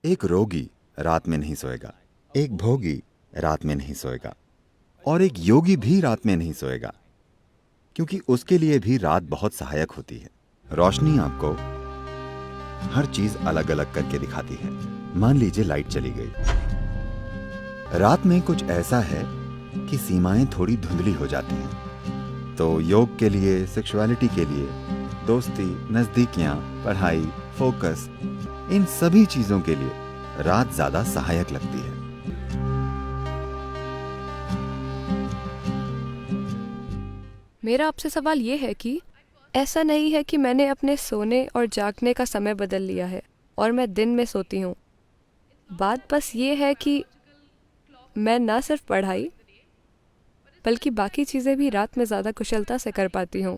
एक रोगी रात में नहीं सोएगा, एक भोगी रात में नहीं सोएगा, और एक योगी भी रात में नहीं सोएगा, क्योंकि उसके लिए भी रात बहुत सहायक होती है। रोशनी आपको हर चीज अलग अलग करके दिखाती है। मान लीजिए लाइट चली गई। रात में कुछ ऐसा है कि सीमाएं थोड़ी धुंधली हो जाती हैं। तो योग के लिए, सेक्सुअलिटी के लिए, दोस्ती, नजदीकियां, पढ़ाई, फोकस, इन सभी चीजों के लिए रात ज्यादा सहायक लगती है। मेरा आपसे सवाल ये है कि ऐसा नहीं है कि मैंने अपने सोने और जागने का समय बदल लिया है और मैं दिन में सोती हूँ। बात बस ये है कि मैं ना सिर्फ पढ़ाई बल्कि बाकी चीज़ें भी रात में ज़्यादा कुशलता से कर पाती हूँ।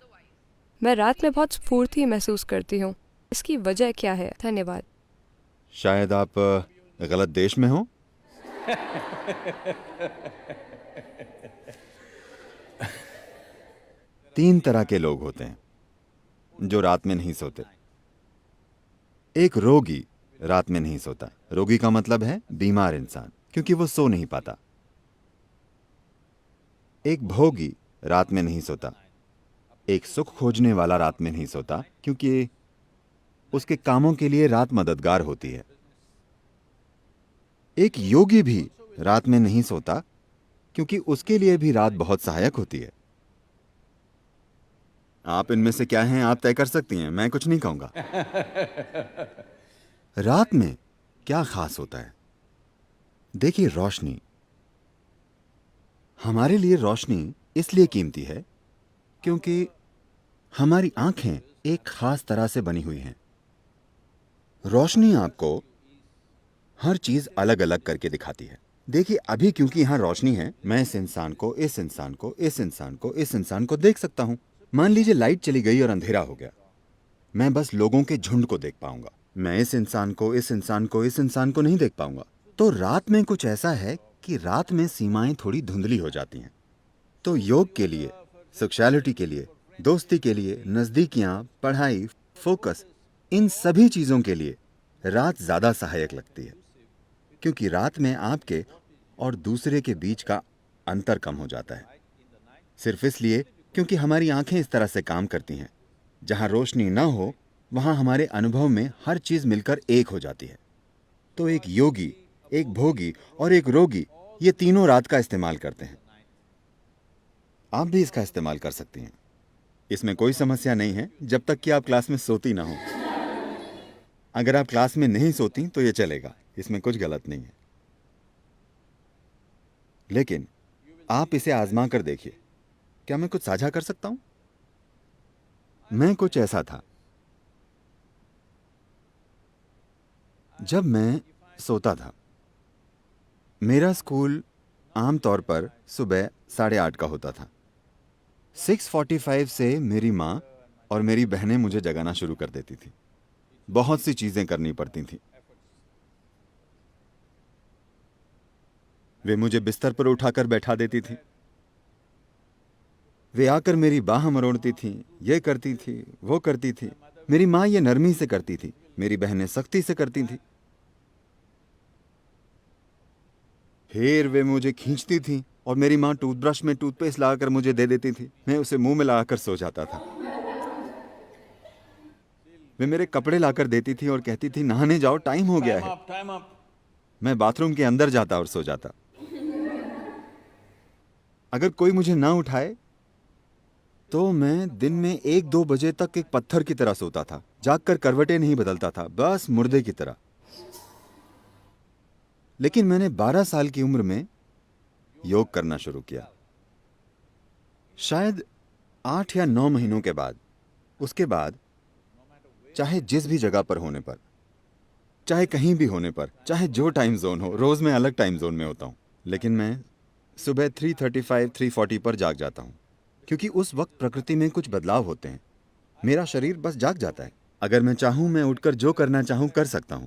मैं रात में बहुत स्फूर्ति महसूस करती हूँ। इसकी वजह क्या है? धन्यवाद। शायद आप गलत देश में हो। तीन तरह के लोग होते हैं जो रात में नहीं सोते। एक रोगी रात में नहीं सोता। रोगी का मतलब है बीमार इंसान, क्योंकि वो सो नहीं पाता। एक भोगी रात में नहीं सोता। एक सुख खोजने वाला रात में नहीं सोता, क्योंकि उसके कामों के लिए रात मददगार होती है। एक योगी भी रात में नहीं सोता, क्योंकि उसके लिए भी रात बहुत सहायक होती है। आप इनमें से क्या हैं आप तय कर सकती हैं, मैं कुछ नहीं कहूंगा। रात में क्या खास होता है? देखिए, रोशनी, हमारे लिए रोशनी इसलिए कीमती है क्योंकि हमारी आंखें एक खास तरह से बनी हुई हैं। रोशनी आपको हर चीज अलग अलग करके दिखाती है। देखिए, अभी क्योंकि यहां रोशनी है, मैं इस इंसान को, इस इंसान को, इस इंसान को, इस इंसान को देख सकता हूं। मान लीजिए लाइट चली गई और अंधेरा हो गया, मैं बस लोगों के झुंड को देख पाऊंगा। मैं इस इंसान को, इस इंसान को, इस इंसान को नहीं देख पाऊंगा। तो रात में कुछ ऐसा है कि रात में सीमाएं थोड़ी धुंधली हो जाती हैं। तो योग के लिए, सेक्सुअलिटी के लिए, दोस्ती के लिए, नजदीकियां, पढ़ाई, फोकस, इन सभी चीजों के लिए रात ज्यादा सहायक लगती है, क्योंकि रात में आपके और दूसरे के बीच का अंतर कम हो जाता है। सिर्फ इसलिए क्योंकि हमारी आंखें इस तरह से काम करती हैं। जहां रोशनी ना हो, वहां हमारे अनुभव में हर चीज मिलकर एक हो जाती है। तो एक योगी, एक भोगी और एक रोगी, ये तीनों रात का इस्तेमाल करते हैं। आप भी इसका इस्तेमाल कर सकती हैं। इसमें कोई समस्या नहीं है, जब तक कि आप क्लास में सोती ना हो। अगर आप क्लास में नहीं सोती तो ये चलेगा, इसमें कुछ गलत नहीं है। लेकिन आप इसे आजमा कर देखिए। क्या मैं कुछ साझा कर सकता हूं? मैं कुछ ऐसा था। जब मैं सोता था, मेरा स्कूल आमतौर पर सुबह 8:30 का होता था। 6:45 से मेरी माँ और मेरी बहनें मुझे जगाना शुरू कर देती थी। बहुत सी चीजें करनी पड़ती थी। वे मुझे बिस्तर पर उठाकर बैठा देती थी। वे आकर मेरी बाह मरोड़ती थी, ये करती थी, वो करती थी। मेरी माँ ये नरमी से करती थी, मेरी बहनें सख्ती से करती थी। फिर वे मुझे खींचती थी और मेरी माँ टूथब्रश में टूथपेस्ट लगाकर मुझे दे देती थी। मैं उसे मुंह में लगाकर सो जाता था। वे मेरे कपड़े लाकर देती थी और कहती थी, नहाने जाओ, टाइम हो गया है। मैं बाथरूम के अंदर जाता और सो जाता। अगर कोई मुझे ना उठाए तो मैं दिन में 1-2 बजे तक एक पत्थर की तरह सोता था। जागकर करवटें नहीं बदलता था, बस मुर्दे की तरह। लेकिन मैंने 12 साल की उम्र में योग करना शुरू किया। शायद 8 या 9 महीनों के बाद, उसके बाद चाहे जिस भी जगह पर होने पर, चाहे कहीं भी होने पर, चाहे जो टाइम जोन हो, रोज मैं अलग टाइम जोन में होता हूं, लेकिन मैं सुबह 3:35, 3:40 पर जाग जाता हूं, क्योंकि उस वक्त प्रकृति में कुछ बदलाव होते हैं। मेरा शरीर बस जाग जाता है। अगर मैं चाहूं, मैं उठकर जो करना चाहूं कर सकता हूं।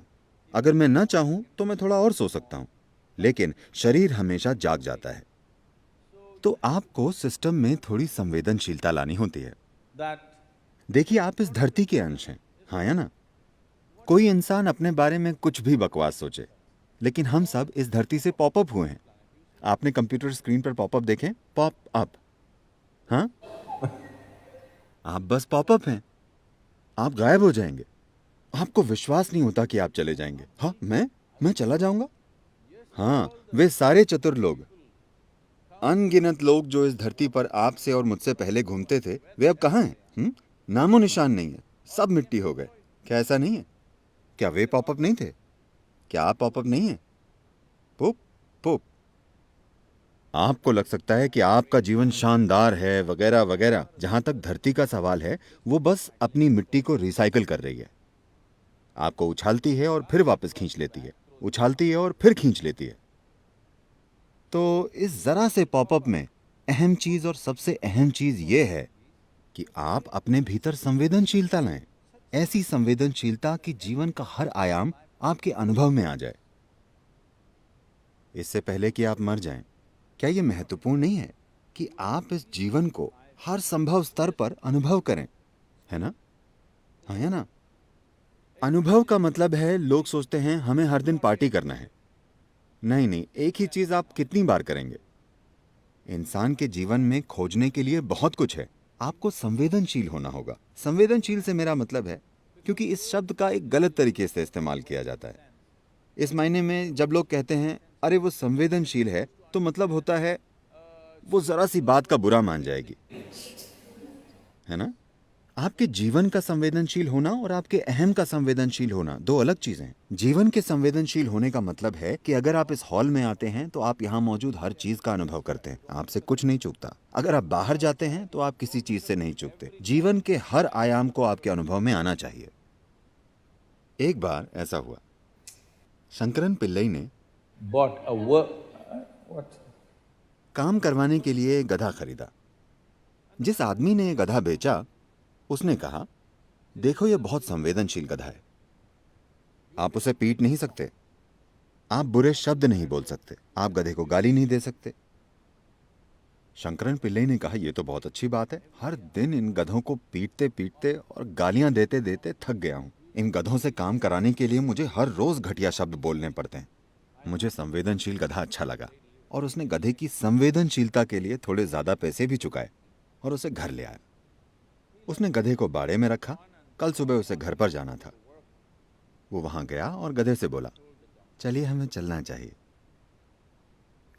अगर मैं ना चाहूं तो मैं थोड़ा और सो सकता हूं, लेकिन शरीर हमेशा जाग जाता है। तो आपको सिस्टम में थोड़ी संवेदनशीलता लानी होती है। देखिए, आप इस धरती के अंश हैं, हाँ या ना? कोई इंसान अपने बारे में कुछ भी बकवास सोचे, लेकिन हम सब इस धरती से पॉपअप हुए हैं। आपने कंप्यूटर स्क्रीन पर पॉपअप देखे? Pop up. हाँ, आप बस पॉपअप हैं। आप गायब हो जाएंगे। आपको विश्वास नहीं होता कि आप चले जाएंगे। हाँ, मैं चला जाऊंगा? हाँ, वे सारे चतुर लोग, अनगिनत लोग जो इस धरती पर आपसे और मुझसे पहले घूमते थे, वे अब कहाँ हैं? नामो निशान नहीं है। सब मिट्टी हो गए। क्या ऐसा नहीं है? क्या वे पॉपअप नहीं थे? क्या आप पॉपअप नहीं हैं? पुप पुप। आपको लग सकता है कि आपका जीवन शानदार है वगैरह वगैरह। जहां तक धरती का सवाल है, वो बस अपनी मिट्टी को रिसाइकिल कर रही है। आपको उछालती है और फिर वापस खींच लेती है, उछालती है और फिर खींच लेती है। तो इस जरा से पॉपअप में अहम चीज और सबसे अहम चीज ये है कि आप अपने भीतर संवेदनशीलता लाएं। ऐसी संवेदनशीलता कि जीवन का हर आयाम आपके अनुभव में आ जाए। इससे पहले कि आप मर जाएं, क्या यह महत्वपूर्ण नहीं है कि आप इस जीवन को हर संभव स्तर पर अनुभव करें? है ना? हाँ, है ना? अनुभव का मतलब है, लोग सोचते हैं हमें हर दिन पार्टी करना है। नहीं नहीं, एक ही चीज आप कितनी बार करेंगे? इंसान के जीवन में खोजने के लिए बहुत कुछ है। आपको संवेदनशील होना होगा। संवेदनशील से मेरा मतलब है, क्योंकि इस शब्द का एक गलत तरीके से इस्तेमाल किया जाता है। इस मायने में जब लोग कहते हैं अरे वो संवेदनशील है, तो मतलब होता है वो जरा सी बात का बुरा मान जाएगी। है ना? आपके जीवन का संवेदनशील होना और आपके अहम का संवेदनशील होना दो अलग चीजें हैं। जीवन के संवेदनशील होने का मतलब है कि अगर आप इस हॉल में आते हैं तो आप यहाँ मौजूद हर चीज का अनुभव करते हैं। आपसे कुछ नहीं चूकता। अगर आप बाहर जाते हैं तो आप किसी चीज से नहीं चूकते। जीवन के हर आयाम को आपके अनुभव में आना चाहिए। एक बार ऐसा हुआ, शंकरन पिल्लई ने bought a what? काम करवाने के लिए गधा खरीदा। जिस आदमी ने गधा बेचा, उसने कहा, देखो ये बहुत संवेदनशील गधा है। आप उसे पीट नहीं सकते, आप बुरे शब्द नहीं बोल सकते, आप गधे को गाली नहीं दे सकते। शंकरन पिल्लई ने कहा, यह तो बहुत अच्छी बात है। हर दिन इन गधों को पीटते पीटते और गालियां देते देते थक गया हूं। इन गधों से काम कराने के लिए मुझे हर रोज घटिया शब्द बोलने पड़ते हैं। मुझे संवेदनशील गधा अच्छा लगा और उसने गधे की संवेदनशीलता के लिए थोड़े ज्यादा पैसे भी चुकाए और उसे घर ले आया। उसने गधे को बाड़े में रखा। कल सुबह उसे घर पर जाना था। वो वहां गया और गधे से बोला, चलिए हमें चलना चाहिए।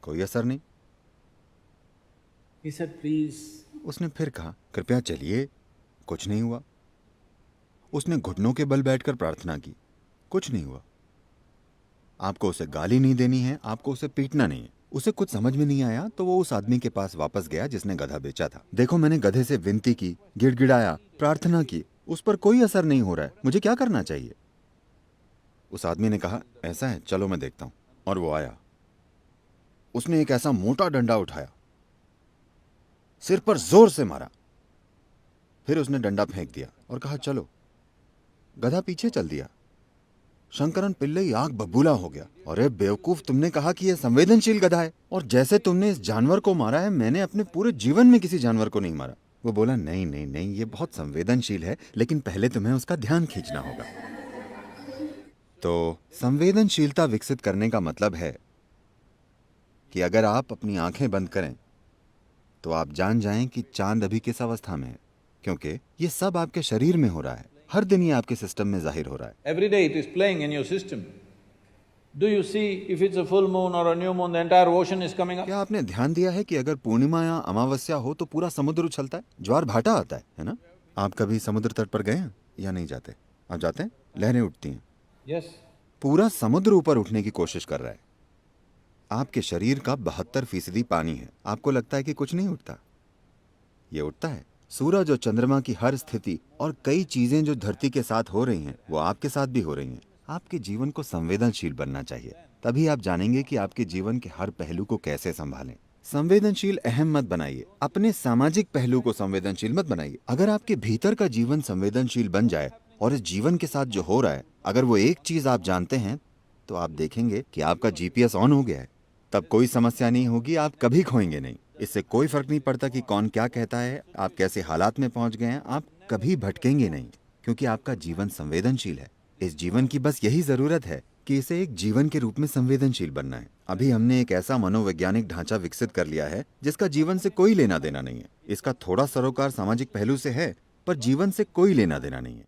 कोई असर नहीं। He said, please. उसने फिर कहा, कृपया चलिए। कुछ नहीं हुआ। उसने घुटनों के बल बैठकर प्रार्थना की। कुछ नहीं हुआ। आपको उसे गाली नहीं देनी है, आपको उसे पीटना नहीं है। उसे कुछ समझ में नहीं आया तो वो उस आदमी के पास वापस गया जिसने गधा बेचा था। देखो, मैंने गधे से विनती की, गिड़गिड़ाया, प्रार्थना की, उस पर कोई असर नहीं हो रहा है। मुझे क्या करना चाहिए? उस आदमी ने कहा, ऐसा है, चलो मैं देखता हूं। और वो आया। उसने एक ऐसा मोटा डंडा उठाया, सिर पर जोर से मारा। फिर उसने डंडा फेंक दिया और कहा, चलो। गधा पीछे चल दिया। शंकरन पिल्लई आग बबूला हो गया। अरे बेवकूफ, तुमने कहा कि यह संवेदनशील गधा है, और जैसे तुमने इस जानवर को मारा है, मैंने अपने पूरे जीवन में किसी जानवर को नहीं मारा। वो बोला, नहीं नहीं नहीं, ये बहुत संवेदनशील है, लेकिन पहले तुम्हें उसका ध्यान खींचना होगा। तो संवेदनशीलता विकसित करने का मतलब है कि अगर आप अपनी आंखें बंद करें तो आप जान जाएं कि चांद अभी किस अवस्था में है, क्योंकि ये सब आपके शरीर में हो रहा है। हर दिन ये आपके सिस्टम में जाहिर हो रहा है। Every day it is playing in your system. Do you see if it's a full moon or a new moon, the entire ocean is coming up? क्या आपने ध्यान दिया है कि अगर पूर्णिमा या अमावस्या हो तो पूरा समुद्र उछलता है, ज्वार भाटा आता है ना? आप कभी समुद्र तट पर गए हैं या नहीं जाते? आप जाते हैं? लहरें उठती हैं। Yes. पूरा समुद्र ऊपर उठने की कोशिश कर रहा है। आपके शरीर का 72% पानी है। आपको लगता है कि कुछ नहीं उठता? ये उठता है। सूरज और चंद्रमा की हर स्थिति और कई चीजें जो धरती के साथ हो रही हैं, वो आपके साथ भी हो रही हैं। आपके जीवन को संवेदनशील बनना चाहिए, तभी आप जानेंगे कि आपके जीवन के हर पहलू को कैसे संभालें। संवेदनशील अहम मत बनाइए, अपने सामाजिक पहलू को संवेदनशील मत बनाइए। अगर आपके भीतर का जीवन संवेदनशील बन जाए और इस जीवन के साथ जो हो रहा है, अगर वो एक चीज आप जानते हैं, तो आप देखेंगे कि आपका जीपीएस ऑन हो गया है। तब कोई समस्या नहीं होगी, आप कभी खोएंगे नहीं। इससे कोई फर्क नहीं पड़ता कि कौन क्या कहता है, आप कैसे हालात में पहुंच गए हैं, आप कभी भटकेंगे नहीं, क्योंकि आपका जीवन संवेदनशील है। इस जीवन की बस यही जरूरत है कि इसे एक जीवन के रूप में संवेदनशील बनना है। अभी हमने एक ऐसा मनोवैज्ञानिक ढांचा विकसित कर लिया है जिसका जीवन से कोई लेना देना नहीं है। इसका थोड़ा सरोकार सामाजिक पहलू से है, पर जीवन से कोई लेना देना नहीं है।